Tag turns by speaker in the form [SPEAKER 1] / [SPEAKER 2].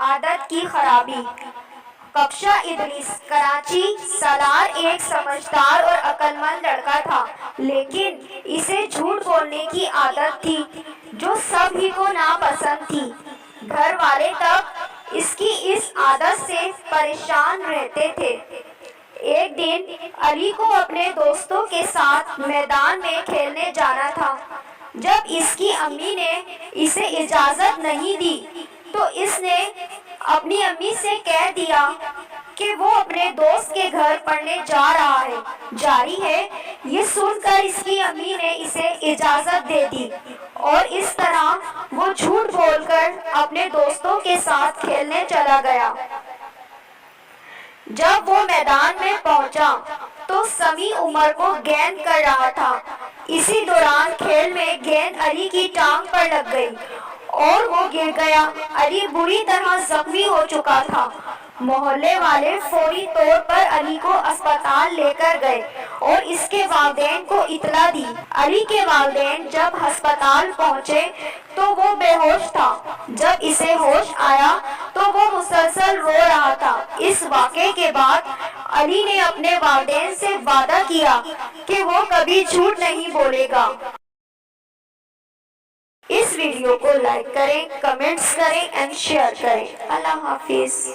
[SPEAKER 1] عادت کی خرابی۔ کفشہ ادریس، کراچی۔ سالار ایک سمجھدار اور عقل مند لڑکا تھا، لیکن اسے جھوٹ بولنے کی عادت تھی جو سب ہی کو ناپسند تھی۔ گھر والے تک اس کی اس عادت سے پریشان رہتے تھے۔ ایک دن علی کو اپنے دوستوں کے ساتھ میدان میں کھیلنے جانا تھا۔ جب اس کی امی نے اسے اجازت نہیں دی تو اس نے اپنی امی سے کہہ دیا کہ وہ اپنے دوست کے گھر پڑھنے جا رہا ہے۔ جاری ہے، یہ سن کر اس کی امی نے اسے اجازت دے دی اور اس طرح وہ جھوٹ بول کر اپنے دوستوں کے ساتھ کھیلنے چلا گیا۔ جب وہ میدان میں پہنچا تو سمیع عمر کو گیند کر رہا تھا۔ اسی دوران کھیل میں گیند علی کی ٹانگ پر لگ گئی اور وہ گر گیا۔ علی بری طرح زخمی ہو چکا تھا۔ محلے والے فوری طور پر علی کو اسپتال لے کر گئے اور اس کے والدین کو اطلاع دی۔ علی کے والدین جب ہسپتال پہنچے تو وہ بے ہوش تھا۔ جب اسے ہوش آیا تو وہ مسلسل رو رہا تھا۔ اس واقعے کے بعد علی نے اپنے والدین سے وعدہ کیا کہ وہ کبھی جھوٹ نہیں بولے گا۔ اس ویڈیو کو لائک کریں، کمنٹس کریں اور شیئر کریں۔ اللہ حافظ۔